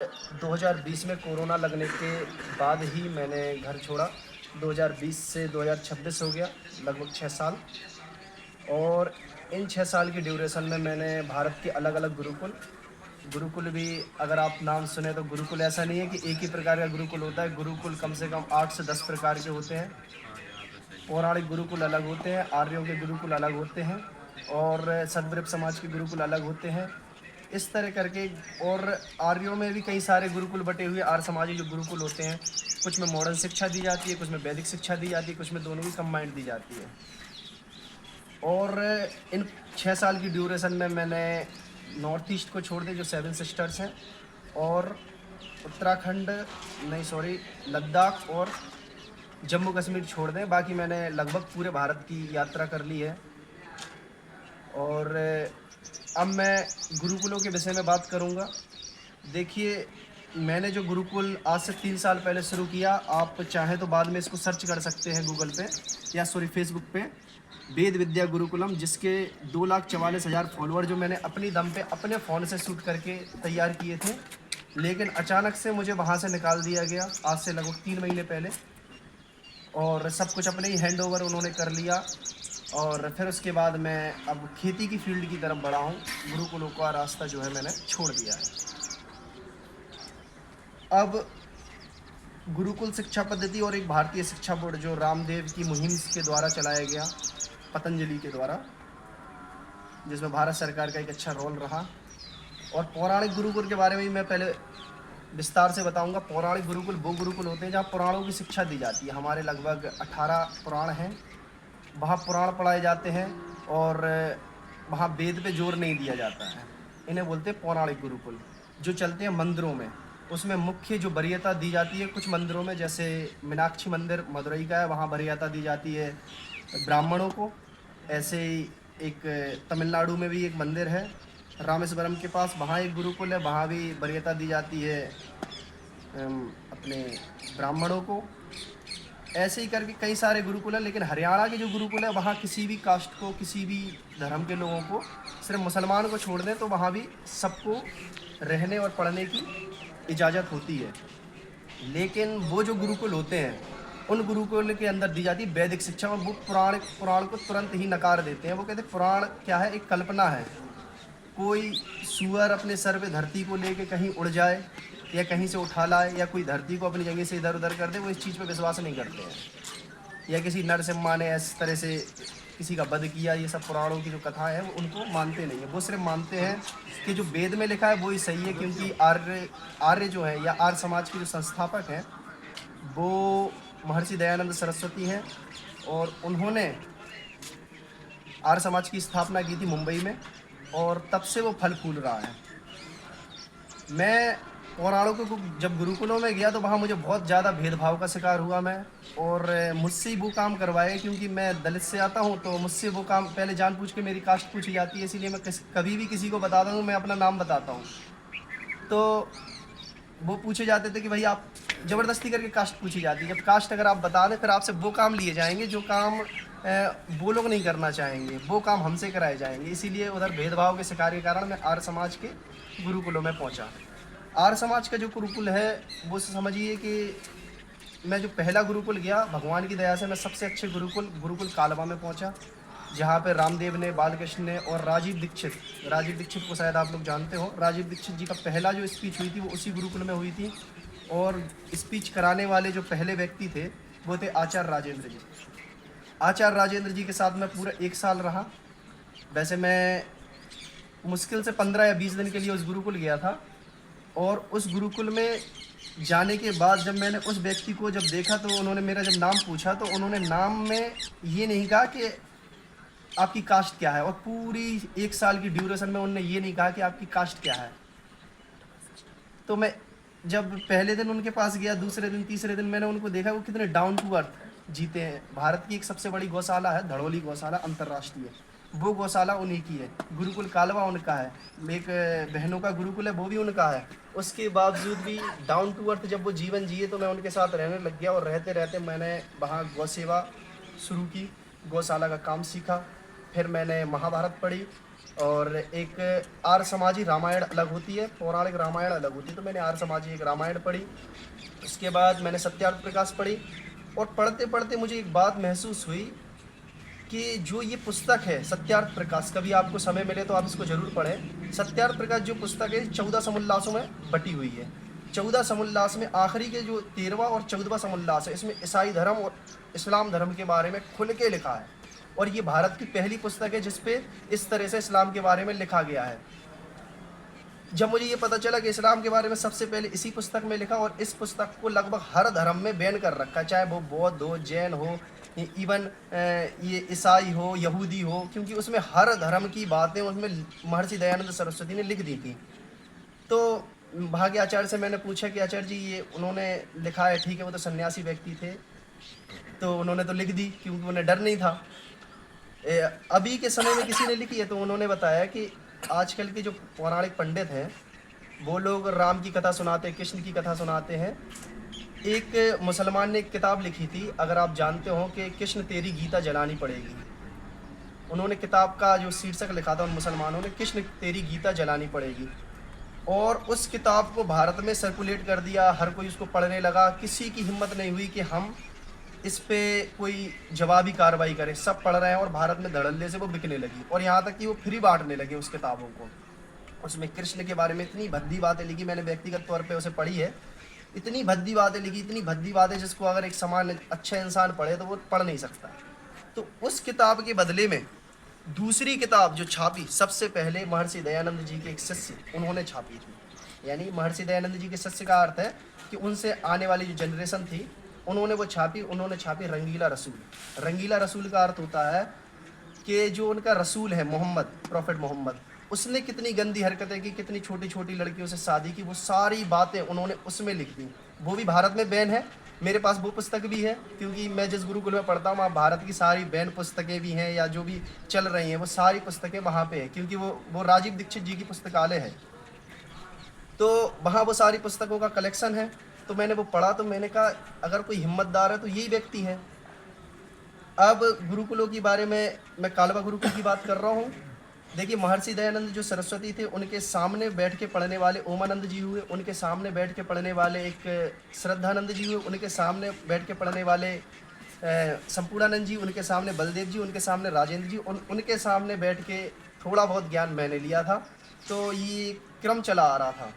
2020 में कोरोना लगने के बाद ही मैंने घर छोड़ा। 2020 से 2026 हो गया, लगभग 6 साल। और इन 6 साल की ड्यूरेशन में मैंने भारत के अलग-अलग गुरुकुल गुरुकुल भी, अगर आप नाम सुने तो गुरुकुल ऐसा नहीं है कि एक ही प्रकार का गुरुकुल होता है। गुरुकुल कम से कम 8 से 10 प्रकार के होते हैं। पौराणिक गुरुकुल अलग होते हैं, आर्यों के गुरुकुल अलग होते हैं और सतवृत्त समाज के गुरुकुल अलग होते हैं। इस तरह करके और आर्यों में भी कई सारे गुरुकुल बटे हुए आर्य समाज के जो गुरुकुल होते हैं, कुछ में मॉडर्न शिक्षा दी जाती है, कुछ में वैदिक शिक्षा दी जाती है, कुछ में दोनों की कंबाइंड दी जाती है। और इन 6 साल की ड्यूरेशन में मैंने नॉर्थ ईस्ट को छोड़ दें जो 7 सिस्टर्स हैं, और उत्तराखंड, नहीं सॉरी, लद्दाख और जम्मू कश्मीर छोड़ दें, बाकी मैंने लगभग पूरे भारत की यात्रा कर ली है। और अब मैं गुरुकुलों के विषय में बात करूंगा। देखिए, मैंने जो गुरुकुल आज से 3 साल पहले शुरू किया, आप चाहें तो बाद में इसको सर्च कर सकते हैं गूगल पे या सॉरी फेसबुक पे, वेद विद्या गुरुकुलम, जिसके 2,44,000 फॉलोअर जो मैंने अपनी दम पे अपने फ़ोन से शूट करके तैयार किए थे। लेकिन अचानक से मुझे वहाँ से निकाल दिया गया आज से लगभग 3 महीने पहले, और सब कुछ अपने ही हैंड ओवर उन्होंने कर लिया। और फिर उसके बाद मैं अब खेती की फील्ड की तरफ बढ़ा हूँ। गुरुकुलों का रास्ता जो है मैंने छोड़ दिया है। अब गुरुकुल शिक्षा पद्धति और एक भारतीय शिक्षा बोर्ड जो रामदेव की मुहिम के द्वारा चलाया गया, पतंजलि के द्वारा, जिसमें भारत सरकार का एक अच्छा रोल रहा। और पौराणिक गुरुकुल के बारे में भी मैं पहले विस्तार से बताऊंगा। पौराणिक गुरुकुल वो गुरुकुल होते हैं जहाँ पुराणों की शिक्षा दी जाती है। हमारे लगभग 18 पुराण हैं, वहाँ पुराण पढ़ाए जाते हैं और वहाँ वेद पे जोर नहीं दिया जाता है। इन्हें बोलते हैं पौराणिक गुरुकुल, जो चलते हैं मंदिरों में। उसमें मुख्य जो वरीयता दी जाती है कुछ मंदिरों में, जैसे मीनाक्षी मंदिर मदुरई का है, वहाँ वरीयता दी जाती है ब्राह्मणों को। ऐसे ही एक तमिलनाडु में भी एक मंदिर है रामेश्वरम के पास, वहाँ एक गुरुकुल है, वहाँ भी वरीयता दी जाती है अपने ब्राह्मणों को। ऐसे ही करके कई सारे गुरुकुल हैं। लेकिन हरियाणा के जो गुरुकुल है, वहाँ किसी भी कास्ट को, किसी भी धर्म के लोगों को, सिर्फ मुसलमान को छोड़ दें तो वहाँ भी सबको रहने और पढ़ने की इजाज़त होती है। लेकिन वो जो गुरुकुल होते हैं, उन गुरुकुल के अंदर दी जाती है वैदिक शिक्षा, और वो पुराण को तुरंत ही नकार देते हैं। वो कहते हैं पुराण क्या है, एक कल्पना है। कोई सूअर अपने सर पे धरती को लेके कहीं उड़ जाए या कहीं से उठा लाए, या कोई धरती को अपनी जगह से इधर उधर कर दे, वो इस चीज़ पे विश्वास नहीं करते हैं। या किसी नरसिम्हा ने इस तरह से किसी का वध किया, ये सब पुराणों की जो कथा है वो उनको मानते नहीं है। वो सिर्फ मानते हैं कि जो वेद में लिखा है वो ही सही है, क्योंकि आर्य जो है, या आर्य समाज के जो संस्थापक हैं, वो महर्षि दयानंद सरस्वती हैं, और उन्होंने आर्य समाज की स्थापना की थी मुंबई में, और तब से वो फल फूल रहा है। मैं पौराणों को जब गुरुकुलों में गया तो वहाँ मुझे बहुत ज़्यादा भेदभाव का शिकार हुआ मैं, और मुझसे ही वो काम करवाए, क्योंकि मैं दलित से आता हूँ, तो मुझसे वो काम पहले जानबूझ के मेरी कास्ट पूछी जाती है। इसीलिए मैं कभी भी किसी को बताता हूँ, मैं अपना नाम बताता हूँ, तो वो पूछे जाते थे कि भाई आप, ज़बरदस्ती करके कास्ट पूछी जाती है। जब कास्ट अगर आप बता दें, फिर आपसे वो काम लिए जाएंगे जो काम वो लोग नहीं करना चाहेंगे, वो काम हमसे कराए जाएंगे। इसीलिए उधर भेदभाव के शिकार के कारण मैं आर्य समाज के गुरुकुलों में पहुंचा। आर्य समाज का जो गुरुकुल है, वो समझिए कि मैं जो पहला गुरुकुल गया, भगवान की दया से मैं सबसे अच्छे गुरुकुल कालवा में पहुंचा, जहाँ पे रामदेव ने, बालकृष्ण ने और राजीव दीक्षित को शायद आप लोग जानते हो। राजीव दीक्षित जी का पहला जो स्पीच हुई थी वो उसी गुरुकुल में हुई थी। और स्पीच कराने वाले जो पहले व्यक्ति थे वो थे आचार्य राजेंद्र जी। आचार्य राजेंद्र जी के साथ मैं पूरा 1 साल रहा। वैसे मैं मुश्किल से 15 या 20 दिन के लिए उस गुरुकुल गया था, और उस गुरुकुल में जाने के बाद जब मैंने उस व्यक्ति को जब देखा, तो उन्होंने मेरा जब नाम पूछा, तो उन्होंने नाम में ये नहीं कहा कि आपकी कास्ट क्या है, और पूरी 1 साल की ड्यूरेशन में उन्होंने ये नहीं कहा कि आपकी कास्ट क्या है। तो मैं जब पहले दिन उनके पास गया, दूसरे दिन, तीसरे दिन मैंने उनको देखा वो कितने डाउन टू अर्थ जीते हैं। भारत की एक सबसे बड़ी गौशाला है धड़ोली गौशाला, अंतर्राष्ट्रीय, वो गौशाला उन्हीं की है। गुरुकुल कालवा उनका है। एक बहनों का गुरुकुल है, वो भी उनका है। उसके बावजूद भी डाउन टू अर्थ जब वो जीवन जिए, तो मैं उनके साथ रहने लग गया, और रहते रहते मैंने वहाँ गौ सेवा शुरू की, गौशाला का काम सीखा। फिर मैंने महाभारत पढ़ी, और एक आर्य समाजी रामायण अलग होती है, पौराणिक रामायण अलग होती है। तो मैंने आर्य समाजी एक रामायण पढ़ी, उसके बाद मैंने सत्यार्थ प्रकाश पढ़ी। और पढ़ते पढ़ते मुझे एक बात महसूस हुई कि जो ये पुस्तक है सत्यार्थ प्रकाश, कभी आपको समय मिले तो आप इसको जरूर पढ़ें। सत्यार्थ प्रकाश जो पुस्तक है 14 समुल्लासों में बटी हुई है। 14 समुल्लास में आखिरी के जो 13वां और 14वां समुल्लास है, इसमें ईसाई धर्म और इस्लाम धर्म के बारे में खुल के लिखा है। और ये भारत की पहली पुस्तक है जिसपे इस तरह से इस्लाम के बारे में लिखा गया है। जब मुझे ये पता चला कि इस्लाम के बारे में सबसे पहले इसी पुस्तक में लिखा, और इस पुस्तक को लगभग हर धर्म में बैन कर रखा है, चाहे वो बौद्ध हो, जैन हो, इवन ये ईसाई हो, यहूदी हो, क्योंकि उसमें हर धर्म की बातें उसमें महर्षि दयानंद सरस्वती ने लिख दी थी। तो भाग्य आचार्य से मैंने पूछा कि आचार्य जी ये उन्होंने लिखा है, ठीक है, वो तो सन्यासी व्यक्ति थे तो उन्होंने तो लिख दी क्योंकि उन्हें डर नहीं था। अभी के समय में किसी ने लिखी है तो उन्होंने बताया कि आजकल के जो पौराणिक पंडित हैं वो लोग राम की कथा सुनाते हैं, कृष्ण की कथा सुनाते हैं। एक मुसलमान ने एक किताब लिखी थी, अगर आप जानते हो, कि कृष्ण तेरी गीता जलानी पड़ेगी। उन्होंने किताब का जो शीर्षक लिखा था उन मुसलमानों ने, कृष्ण तेरी गीता जलानी पड़ेगी। और उस किताब को भारत में सर्कुलेट कर दिया, हर कोई उसको पढ़ने लगा। किसी की हिम्मत नहीं हुई कि हम इस पे कोई जवाबी कार्रवाई करे, सब पढ़ रहे हैं और भारत में धड़ल्ले से वो बिकने लगी। और यहाँ तक कि वो फ्री बांटने लगे उस किताबों को। उसमें कृष्ण के बारे में इतनी भद्दी बातें लिखी, मैंने व्यक्तिगत तौर पे उसे पढ़ी है, इतनी भद्दी बातें लिखी, इतनी भद्दी बातें जिसको अगर एक सामान्य अच्छा इंसान पढ़े तो वो पढ़ नहीं सकता। तो उस किताब के बदले में दूसरी किताब जो छापी सबसे पहले महर्षि दयानंद जी के एक शिष्य उन्होंने छापी थी। यानी महर्षि दयानंद जी के शिष्य का अर्थ है कि उनसे आने वाली जो जनरेशन थी उन्होंने वो छापी। उन्होंने छापी रंगीला रसूल। रंगीला रसूल का अर्थ होता है कि जो उनका रसूल है मोहम्मद, प्रॉफिट मोहम्मद, उसने कितनी गंदी हरकतें की, कितनी छोटी छोटी लड़कियों से शादी की, वो सारी बातें उन्होंने उसमें लिख दी। वो भी भारत में बैन है। मेरे पास वो पुस्तक भी है क्योंकि मैं जिस गुरुकुल में पढ़ता हूँ वहाँ भारत की सारी बैन पुस्तकें भी हैं, या जो भी चल रही हैं वो सारी पुस्तकें वहाँ पे है, क्योंकि वो राजीव दीक्षित जी की पुस्तकालय है। तो वहाँ वो सारी पुस्तकों का कलेक्शन है। तो मैंने वो पढ़ा तो मैंने कहा अगर कोई हिम्मतदार है तो यही व्यक्ति है। अब गुरुकुलों के बारे में मैं कालवा गुरुकुल की बात कर रहा हूँ। देखिए महर्षि दयानंद जो सरस्वती थे उनके सामने बैठ के पढ़ने वाले ओमानंद जी हुए, उनके सामने बैठ के पढ़ने वाले एक श्रद्धानंद जी हुए, उनके सामने बैठ के पढ़ने वाले संपूर्णानंद जी, उनके सामने बलदेव जी, उनके सामने राजेंद्र जी, उनके सामने बैठ के थोड़ा बहुत ज्ञान मैंने लिया था। तो ये क्रम चला आ रहा था।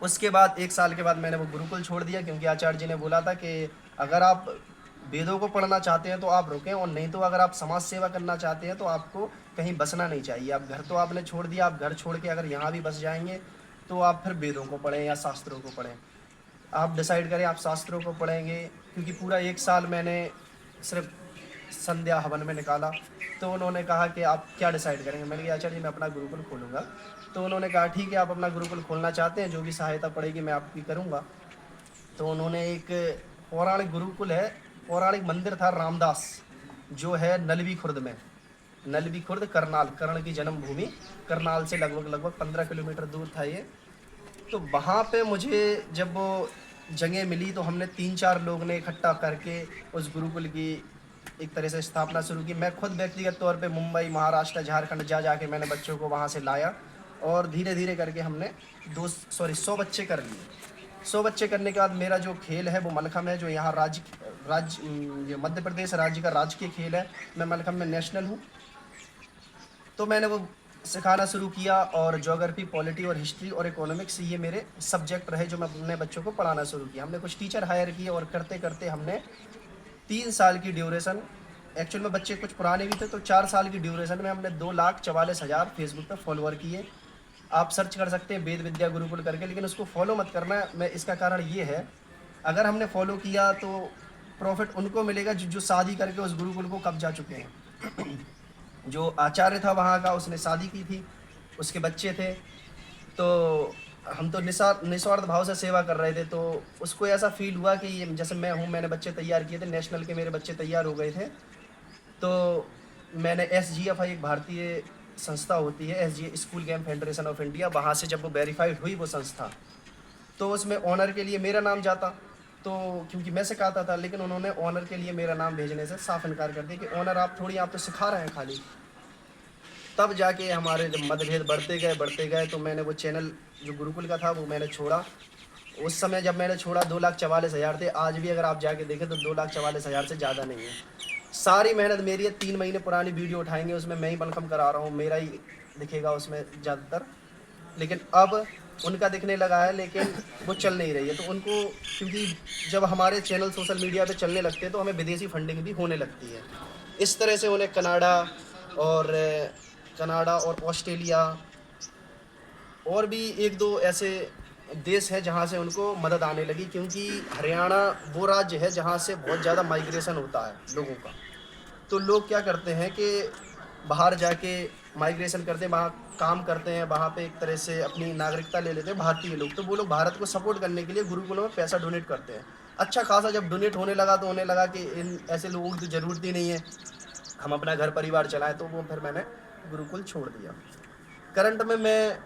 उसके बाद 1 साल के बाद मैंने वो गुरुकुल छोड़ दिया क्योंकि आचार्य जी ने बोला था कि अगर आप वेदों को पढ़ना चाहते हैं तो आप रुकें, और नहीं तो अगर आप समाज सेवा करना चाहते हैं तो आपको कहीं बसना नहीं चाहिए। आप घर तो आपने छोड़ दिया, आप घर छोड़ के अगर यहाँ भी बस जाएंगे तो आप फिर वेदों को पढ़ें या शास्त्रों को पढ़ें। आप डिसाइड करें आप शास्त्रों को पढ़ेंगे, क्योंकि पूरा 1 साल मैंने सिर्फ संध्या हवन में निकाला। तो उन्होंने कहा कि आप क्या डिसाइड करेंगे। मैंने कहा आचार्य जी मैं अपना गुरुकुल खोलूँगा। तो उन्होंने कहा ठीक है आप अपना गुरुकुल खोलना चाहते हैं, जो भी सहायता पड़ेगी मैं आपकी करूँगा। तो उन्होंने एक पौराणिक गुरुकुल है, पौराणिक मंदिर था रामदास, जो है नलवी खुर्द में। नलवी खुर्द करनाल, कर्ण की जन्मभूमि, करनाल से लगभग 15 किलोमीटर दूर था ये। तो वहाँ पे मुझे जब वो जगह मिली तो हमने 3-4 लोग ने इकट्ठा करके उस गुरुकुल की एक तरह से स्थापना शुरू की। मैं खुद व्यक्तिगत तौर पे मुंबई, महाराष्ट्र, झारखंड जाके मैंने बच्चों को वहाँ से लाया, और धीरे धीरे करके हमने 100 बच्चे कर लिए। 100 बच्चे करने के बाद मेरा जो खेल है वो मलखम्ब है, जो यहाँ ये मध्य प्रदेश राज्य का राजकीय खेल है। मैं मलखम्ब में नेशनल हूँ। तो मैंने वो सिखाना शुरू किया, और ज्योग्राफी, पॉलिटी और हिस्ट्री और इकोनॉमिक्स ये मेरे सब्जेक्ट रहे जो मैं अपने बच्चों को पढ़ाना शुरू किया। हमने कुछ टीचर हायर किए, और करते करते हमने 3 साल की ड्यूरेशन, एक्चुअल में बच्चे कुछ पुराने भी थे, तो 4 साल की ड्यूरेशन में हमने 2,44,000 फेसबुक पर फॉलोअर किए। आप सर्च कर सकते हैं वेद विद्या गुरुकुल करके, लेकिन उसको फॉलो मत करना। मैं इसका कारण ये है, अगर हमने फॉलो किया तो प्रॉफिट उनको मिलेगा जो शादी करके उस गुरुकुल को कब जा चुके हैं। जो आचार्य था वहाँ का, उसने शादी की थी, उसके बच्चे थे। तो हम तो निस्वार्थ भाव से सेवा कर रहे थे। तो उसको ऐसा फील हुआ कि ये जैसे मैं हूँ, मैंने बच्चे तैयार किए थे, नेशनल के मेरे बच्चे तैयार हो गए थे। तो मैंने SGF, एक भारतीय संस्था होती है, SGF school game federation of India, वहाँ से जब वो वेरीफाइड हुई वो संस्था, तो उसमें ऑनर के लिए मेरा नाम जाता। तो क्योंकि मैं सिखाता था, लेकिन उन्होंने ऑनर के लिए मेरा नाम भेजने से साफ इनकार कर दिया कि ऑनर आप थोड़ी, आप तो सिखा रहे हैं खाली। तब जाके हमारे जब मतभेद बढ़ते गए तो मैंने वो चैनल जो गुरुकुल का था वो मैंने छोड़ा। उस समय जब मैंने छोड़ा 2,44,000 थे, आज भी अगर आप जाके देखें तो 2,44,000 से ज़्यादा नहीं है। सारी मेहनत मेरी है, 3 महीने पुरानी वीडियो उठाएंगे उसमें मैं ही बलखम करा रहा हूँ, मेरा ही दिखेगा उसमें ज़्यादातर। लेकिन अब उनका दिखने लगा है, लेकिन वो चल नहीं रही है। तो उनको, क्योंकि जब हमारे चैनल सोशल मीडिया पे चलने लगते हैं तो हमें विदेशी फंडिंग भी होने लगती है। इस तरह से उन्हें कनाडा और ऑस्ट्रेलिया और भी एक दो ऐसे देश हैं जहाँ से उनको मदद आने लगी, क्योंकि हरियाणा वो राज्य है जहाँ से बहुत ज़्यादा माइग्रेशन होता है लोगों का। तो लोग क्या करते हैं कि बाहर जाके माइग्रेशन करते हैं, वहाँ काम करते हैं, वहाँ पे एक तरह से अपनी नागरिकता ले लेते हैं भारतीय लोग। तो वो लोग भारत को सपोर्ट करने के लिए गुरुकुलों में पैसा डोनेट करते हैं। अच्छा खासा जब डोनेट होने लगा तो उन्हें लगा कि इन ऐसे लोगों की तो ज़रूरत ही नहीं है, हम अपना घर परिवार चलाएं। तो वो फिर मैंने गुरुकुल छोड़ दिया। करंट में मैं